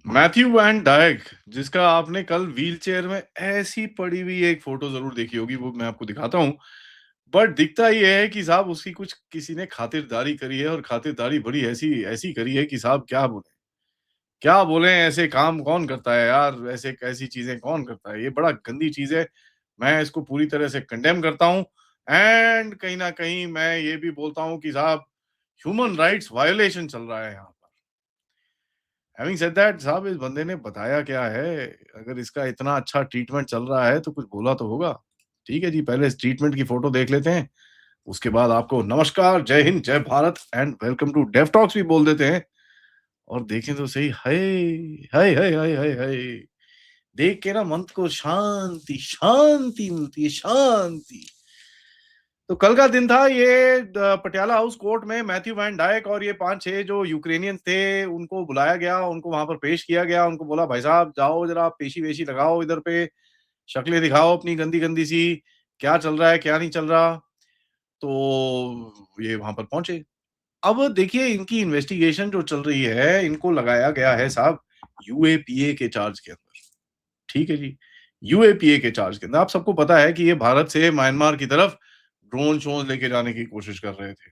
Matthew van डायक, जिसका आपने कल व्हीलचेयर में ऐसी पड़ी हुई एक फ़ोटो ज़रूर देखी होगी, वो मैं आपको दिखाता हूँ। बट दिखता ये है कि साहब उसकी कुछ किसी ने खातिरदारी करी है और खातिरदारी बड़ी ऐसी ऐसी करी है कि साहब क्या बोलें? क्या बोलें, ऐसे काम कौन करता है यार? ऐसे ऐसी चीज़ें कौन करता है? ये बड़ा गंदी चीज़ है। मैं इसको पूरी तरह से कंडेम करता हूँ एंड कहीं न कहीं मैं ये भी बोलता हूँ कि साहब ह्यूमन राइट्स वायोलेशन चल रहा है यहाँ पर। हैविंग सेड दैट साहब इस बंदे ने बताया क्या है? अगर इसका इतना अच्छा ट्रीटमेंट चल रहा है तो कुछ बोला तो होगा। ठीक है जी, पहले इस ट्रीटमेंट की फ़ोटो देख लेते हैं। उसके बाद आपको नमस्कार, जय हिंद, जय Bharat and welcome to Dev Talks भी बोल देते हैं और देखें तो सही हाय! हाय, हाय, हाय, हाय, हाय! देख के ना मन को शांति, शांति मिलती है, शांति। तो कल का दिन था ये पटियाला हाउस कोर्ट में मैथ्यू वैन डायक और ये 5-6 जो यूक्रेनियंस थे, उनको बुलाया गया, उनको वहाँ पर पेश किया गया। उनको बोला, "भाई साहब जाओ ज़रा पेशी-वेशी लगाओ इधर पे, शक्लें दिखाओ अपनी गंदी-गंदी सी, क्या चल रहा है, क्या नहीं चल रहा?" तो ये वहाँ पर पहुँचे। अब देखिए इनकी इन्वेस्टिगेशन जो चल रही है, इनको लगाया गया है साहब यूएपीए के चार्ज के अंदर। ठीक है जी। यूएपीए के चार्ज के अंदर। आप सबको पता है कि ये भारत से म्यांमार की तरफ ड्रोन-शोन लेके जाने की कोशिश कर रहे थे।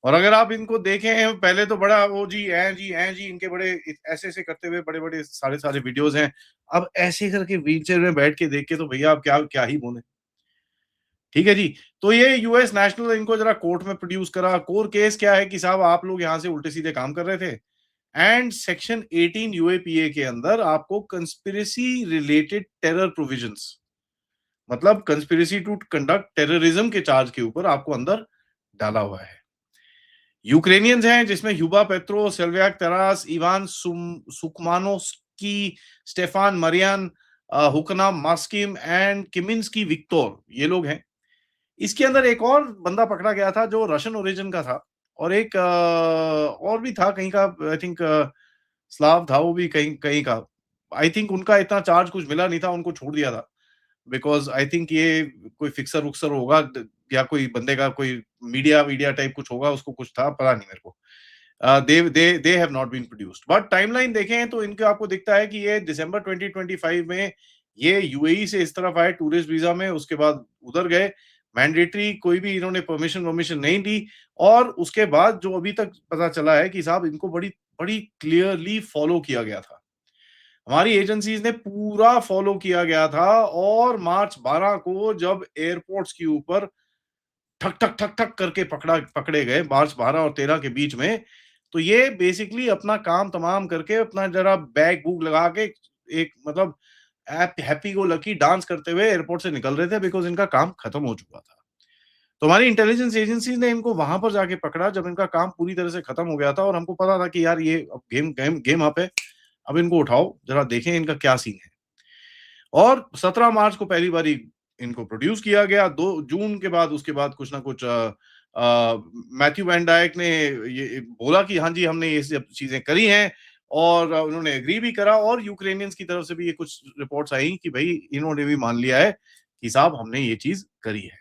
और अगर आप इनको देखें पहले तो बड़ा वो जी, ऐं जी, ऐं जी इनके बड़े ऐसे-ऐसे करते हुए बड़े-बड़े सारे-सारे वीडियोज़ हैं। अब ऐसे करके व्हीलचेयर में बैठ के देख के तो भैया आप क्या क्या ही बोलें। ठीक है जी। तो ये यूएस नेशनल इनको ज़रा कोर्ट में प्रोड्यूस करा। कोर केस क्या है कि साहब आप लोग यहाँ से उल्टे-सीधे काम कर रहे थे एंड सेक्शन 18 यूएपीए के अंदर आपको कंस्पिरेसी रिलेटेड टेरर प्रोविजंस मतलब कंस्पिरेसी टू कंडक्ट टेररिज्म के चार्ज के ऊपर आपको अंदर डाला हुआ है। यूक्रेनियंस हैं जिसमें ह्यूबा पेत्रो, सेल्वियाक Taras, Ivan Sukmanovsky, Stefan Marian, हुकना मास्किम एंड किमिन्स्की विक्टोर ये लोग हैं। इसके अंदर एक और बंदा पकड़ा गया था जो रशियन ओरिजिन का था और एक और भी था कहीं का आई थिंक स्लाव था वो भी कहीं कहीं का। आई थिंक उनका इतना चार्ज कुछ मिला नहीं था, उनको छोड़ दिया था। बिकॉज़ आई थिंक ये कोई फिक्सर-वुक्सर होगा द या कोई बंदे का कोई मीडिया टाइप कुछ होगा, उसको कुछ था, पता नहीं मेरे को। They have not been produced but timeline देखें तो इनके आपको दिखता है कि ये दिसंबर 2025 में ये यूएई से इस तरफ आए टूरिस्ट वीज़ा में, उसके बाद उधर गए। मैंडेटरी कोई भी इन्होंने परमिशन-वर्मिशन नहीं दी और उसके बाद जो अभी तक पता चला है कि साहब इनको बड़ी बड़ी क्लियरली फॉलो किया गया था। हमारी एजेंसीज़ ने पूरा फॉलो किया गया था और मार्च 12 को जब एयरपोर्ट्स के ऊपर ठक, ठक, ठक, ठक करके पकड़े गए मार्च 12 और 13 के बीच में, तो ये बेसिकली अपना काम तमाम करके अपना ज़रा बैग-वूग लगा के एक मतलब हैप्पी गो लकी डांस करते हुए एयरपोर्ट से निकल रहे थे बिकॉज़ इनका काम खत्म हो चुका था। तो हमारी इंटेलिजेंस एजेंसीज़ ने इनको वहाँ पर जाके पकड़ा जब इनका काम पूरी तरह से खत्म हो गया था और हमको पता था कि यार ये अब गेम गेम गेम अप है। अब इनको उठाओ, ज़रा देखें इनका क्या सीन है। और 17 मार्च को पहली बारी इनको प्रोड्यूस किया गया, 2 जून के बाद उसके बाद कुछ ना कुछ मैथ्यू वैन डायक ने ये बोला कि हाँ जी, हमने ये सब चीज़ें करी हैं और उन्होंने एग्री भी करा और यूक्रेनियंस की तरफ से भी ये कुछ रिपोर्ट्स आई कि भई इन्होंने भी मान लिया है कि साहब हमने ये चीज़ करी है।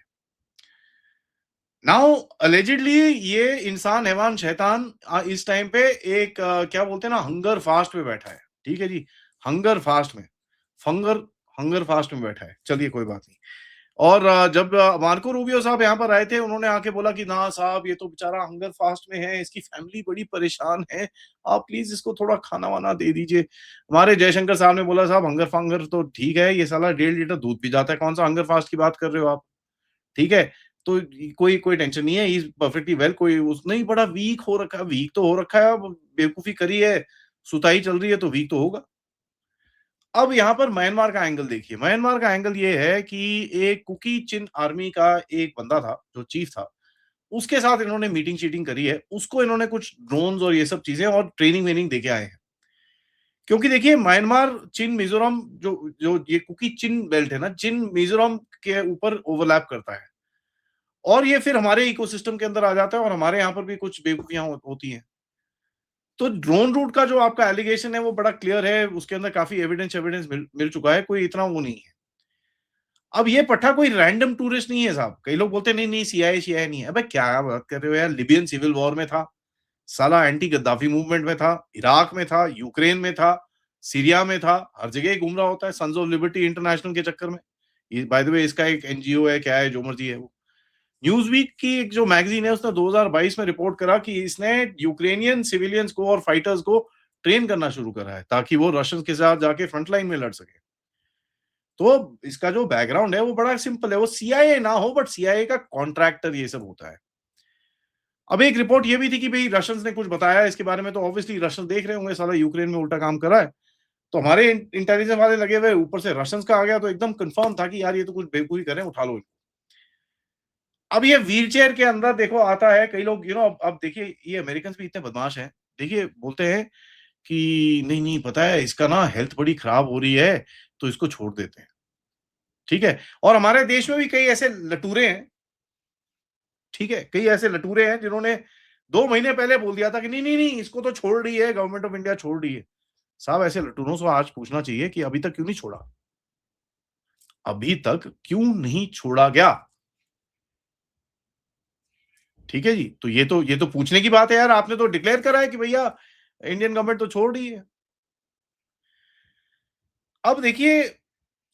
नाउ अलेजिडली ये इंसान हैवान शैतान इस टाइम पे एक क्या बोलते हैं ना हंगर फास्ट में बैठा है। ठीक है जी? हंगर फास्ट में, फंगर हंगर फास्ट में बैठा है। चलिए कोई बात नहीं। और जब मार्को रूबियो साहब यहाँ पर आए थे, उन्होंने आके बोला कि ना साहब ये तो बेचारा हंगर फास्ट में है, इसकी फैमिली बड़ी परेशान है, आप प्लीज़ इसको थोड़ा खाना-वाना दे दीजिए। हमारे जयशंकर साहब ने बोला साहब हंगर-फंगर तो ठीक है, ये साला 1.5 लीटर दूध पी जाता है, कौन-सा हंगर फास्ट की बात कर रहे हो आप? ठीक है? तो कोई कोई टेंशन नहीं है, ही इज़ परफेक्टली वेल कोई उसने ही बड़ा वीक हो रखा है, वीक तो हो रखा है, अब बेवकूफ़ी करी है, सुताई चल रही है तो वीक तो होगा। अब यहाँ पर म्यांमार का एंगल देखिए, म्यांमार का एंगल ये है कि एक कुकी चिन आर्मी का एक बंदा था, जो चीफ था, उसके साथ इन्होंने मीटिंग-शीटिंग करी है, उसको इन्होंने कुछ ड्रोन्स और ये सब चीज़ें और ट्रेनिंग-वेनिंग देके आए हैं। क्योंकि देखिए म्यांमार, चीन, मिज़ोरम जो जो ये कुकी चिन बेल्ट है ना, चिन मिज़ोरम के ऊपर ओवरलैप करता है और ये फिर हमारे इकोसिस्टम के अंदर आ जाता है और हमारे यहाँ पर भी कुछ बेवकूफ़ियाँ होती हैं। तो ड्रोन रूट का जो आपका एलिगेशन है वो बड़ा क्लियर है, उसके अंदर काफ़ी एविडेंस मिल मिल चुका है, कोई इतना वो नहीं है। अब ये पट्टा कोई रैंडम टूरिस्ट नहीं है साहब। कई लोग बोलते हैं नहीं-नहीं सीआईए नहीं है। अबे क्या बात कर रहे हो यार, लिबियन सिविल वॉर में था, साला एंटी गद्दाफी मूवमेंट में था, इराक में था, यूक्रेन में था, सीरिया में था, हर जगह ही घूम रहा होता है सन्स ऑफ लिबर्टी इंटरनेशनल के चक्कर में। ये बाय द वे इसका एक एनजीओ है, क्या है, जो मर्जी है वो। न्यूज़वीक की एक जो मैगज़ीन है उसने 2022 में रिपोर्ट करा कि इसने यूक्रेनियन सिविलियंस को और फाइटर्स को ट्रेन करना शुरू करा है ताकि वो रशियंस के साथ जाके फ्रंट लाइन में लड़ सके। तो इसका जो बैकग्राउंड है वो बड़ा सिंपल है, वो सीआईए ना हो बट सीआईए का कॉन्ट्रैक्टर ये सब होता है। अब एक रिपोर्ट ये भी थी कि भई रशियंस ने कुछ बताया इसके बारे में, तो ऑब्वियसली रशियंस देख रहे होंगे साला यूक्रेन में उल्टा काम कर रहा है। तो हमारे इंटेलिजेंस वाले लगे हुए, ऊपर से रशियंस का आ गया, तो एकदम कंफर्म था कि यार ये तो कुछ बेवकूफी कर रहे हैं, उठा लो। अब ये व्हीलचेयर के अंदर देखो आता है, कई लोग अब देखिए ये अमेरिकन्स भी इतने बदमाश हैं। देखिए बोलते हैं कि नहीं, नहीं पता है इसका ना हेल्थ बड़ी खराब हो रही है, तो इसको छोड़ देते हैं। ठीक है? और हमारे देश में भी कई ऐसे लटूरे हैं, ठीक है? कई ऐसे लटूरे हैं जिन्होंने 2 महीने पहले बोल दिया था कि नहीं, नहीं, नहीं इसको तो छोड़ रही है, गवर्नमेंट ऑफ इंडिया छोड़ रही है। साहब ऐसे लटूरों से आज पूछना चाहिए कि अभी तक क्यों नहीं छोड़ा? अभी तक क्यों नहीं छोड़ा गया? ठीक है जी? तो ये तो पूछने की बात है यार, आपने तो डिक्लेयर करा है कि भैया इंडियन गवर्नमेंट तो छोड़ रही है। अब देखिए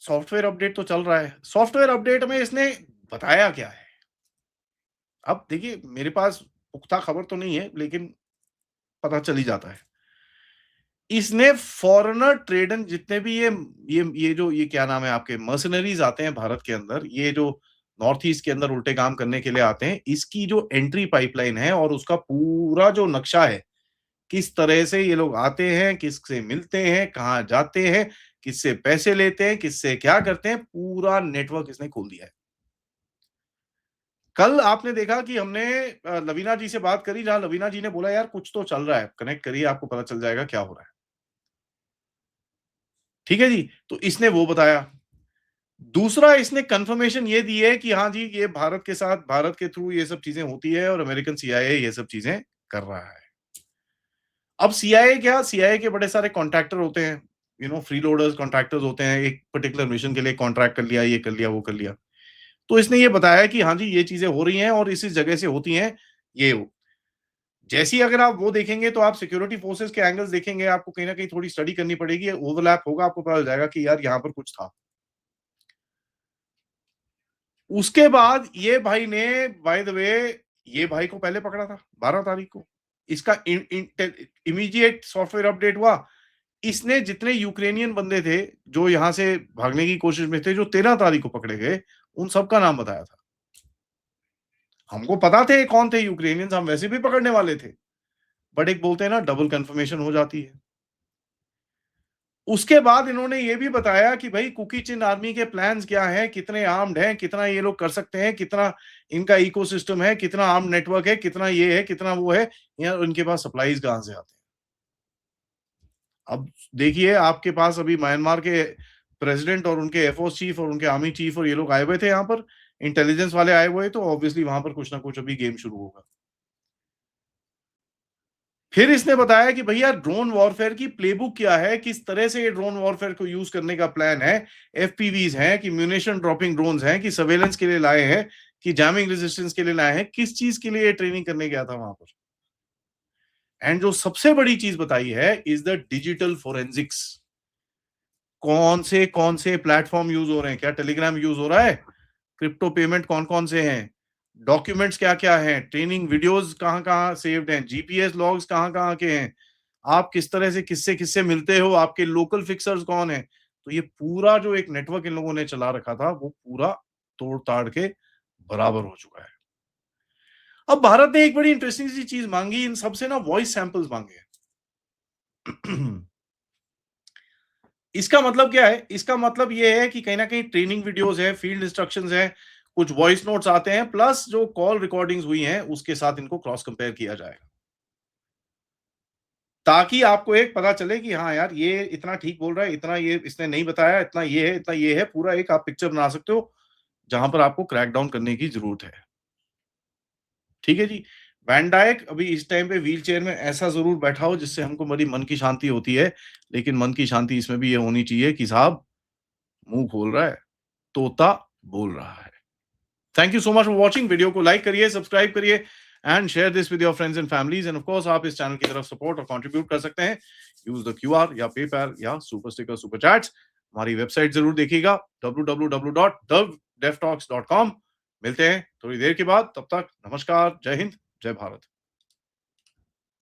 सॉफ्टवेयर अपडेट तो चल रहा है। सॉफ्टवेयर अपडेट में इसने बताया क्या है? अब देखिए मेरे पास पुख्ता खबर तो नहीं है, लेकिन पता चल ही जाता है। इसने फॉरेनर ट्रेडन जितने भी ये क्या नाम है आपके मर्सनरीज़ आते हैं भारत के अंदर, ये जो नॉर्थ ईस्ट के अंदर उल्टे काम करने के लिए आते हैं, इसकी जो एंट्री पाइपलाइन है और उसका पूरा जो नक्शा है, किस तरह से ये लोग आते हैं, किससे मिलते हैं, कहाँ जाते हैं, किससे पैसे लेते हैं, किससे क्या करते हैं, पूरा नेटवर्क इसने खोल दिया है। कल आपने देखा कि हमने लवीना जी से बात करी, जहाँ लवीना जी ने बोला यार कुछ तो चल रहा है, कनेक्ट करिए आपको पता चल जाएगा क्या हो रहा है। ठीक है जी? तो इसने वो बताया। दूसरा इसने कन्फर्मेशन ये दी है कि हाँ जी, ये भारत के साथ भारत के थ्रू ये सब चीज़ें होती है और अमेरिकन सीआईए ये सब चीज़ें कर रहा है। अब सीआईए क्या, सीआईए के बड़े सारे कॉन्ट्रैक्टर होते हैं, फ्री लोडर्स कॉन्ट्रैक्टर्स होते हैं, एक पर्टिकुलर मिशन के लिए कॉन्ट्रैक्ट कर लिया, ये कर लिया, वो कर लिया। तो इसने ये बताया कि हाँ जी, ये चीज़ें हो रही हैं और इस जगह से होती हैं, ये वो। जैसे ही अगर आप वो देखेंगे तो आप सिक्योरिटी फोर्सेस के एंगल्स देखेंगे, आपको कहीं न कहीं थोड़ी स्टडी करनी पड़ेगी, ओवरलैप होगा, आपको पता चल जाएगा कि यार यहाँ पर कुछ था। उसके बाद ये भाई ने बाय द वे ये भाई को पहले पकड़ा था 12 तारीख को। इसका इमीडिएट सॉफ्टवेयर अपडेट हुआ। इसने जितने यूक्रेनियन बंदे थे, जो यहाँ से भागने की कोशिश में थे, जो 13 तारीख को पकड़े गए, उन सबका नाम बताया था। हमको पता थे कौन थे यूक्रेनियंस, हम वैसे भी पकड़ने वाले थे। बट एक बोलते हैं ना डबल कन्फर्मेशन हो जाती है। उसके बाद इन्होंने ये भी बताया कि भाई कुकी चिन आर्मी के प्लान्स क्या हैं, कितने आर्म्ड हैं, कितना ये लोग कर सकते हैं, कितना इनका इकोसिस्टम है, कितना आर्म्ड नेटवर्क है, कितना ये है, कितना वो है, या उनके पास सप्लाईज कहाँ से आते हैं। अब देखिए आपके पास अभी म्यांमार के प्रेसिडेंट और उनके एयरफोर्स चीफ और उनके आर्मी चीफ और ये लोग आए हुए थे यहाँ पर, इंटेलिजेंस वाले आए हुए, तो ऑब्वियसली वहां पर कुछ ना कुछ अभी गेम शुरू होगा। फिर इसने बताया कि भैया ड्रोन वॉरफेयर की प्लेबुक क्या है, किस तरह से ये ड्रोन वॉरफेयर को यूज करने का प्लान है, एफपीवीज हैं कि म्यूनिशन ड्रॉपिंग ड्रोन्स हैं कि सर्वेलेंस के लिए लाए हैं कि जैमिंग रेजिस्टेंस के लिए लाए हैं, किस चीज के लिए ये ट्रेनिंग करने गया था वहां पर। एंड जो सबसे बड़ी चीज बताई है इज द डिजिटल फोरेंसिक्स। कौन से प्लेटफॉर्म यूज हो रहे हैं, क्या टेलीग्राम यूज हो रहा है, क्रिप्टो पेमेंट कौन कौन से हैं, डॉक्यूमेंट्स क्या क्या हैं, ट्रेनिंग वीडियोस कहाँ कहाँ सेव्ड हैं, जीपीएस लॉग्स कहाँ कहाँ के हैं, आप किस तरह से किससे किससे मिलते हो, आपके लोकल फिक्सर्स कौन है। तो ये पूरा जो एक नेटवर्क इन लोगों ने चला रखा था वो पूरा तोड़ ताड़ के बराबर हो चुका है। अब भारत ने एक बड़ी इंटरेस्टिंग सी चीज मांगी, इन सबसे ना वॉइस सैंपल्स मांगे। इसका मतलब क्या है, इसका मतलब ये है कि कहीं ना कहीं ट्रेनिंग वीडियोस है, फील्ड इंस्ट्रक्शंस है, कुछ वॉइस नोट्स आते हैं, प्लस जो कॉल रिकॉर्डिंग्स हुई हैं उसके साथ इनको क्रॉस कंपेयर किया जाएगा, ताकि आपको एक पता चले कि हाँ यार ये इतना ठीक बोल रहा है, इतना ये इसने नहीं बताया, इतना ये है, इतना ये है, पूरा एक आप पिक्चर बना सकते हो जहां पर आपको क्रैक डाउन करने की जरूरत है। ठीक है जी। वैन डायक अभी इस टाइम पे व्हील चेयर में ऐसा जरूर बैठा हो जिससे हमको बड़ी मन की शांति होती है, लेकिन मन की शांति इसमें भी ये होनी चाहिए कि साहब मुंह खोल रहा है, तोता बोल रहा है। Thank you so much for watching. Video को लाइक करिए, सब्सक्राइब करिए and share this with your friends and families end of course आप इस चैनल की तरफ सपोर्ट और कंट्रीब्यूट कर सकते हैं। यूज द क्यूआर या पेपैल या सुपर स्टिकर सुपर चैट्स। हमारी वेबसाइट जरूर देखिएगा www.devtalks.com। मिलते हैं थोड़ी देर के बाद, तब तक नमस्कार, जय हिंद, जय भारत।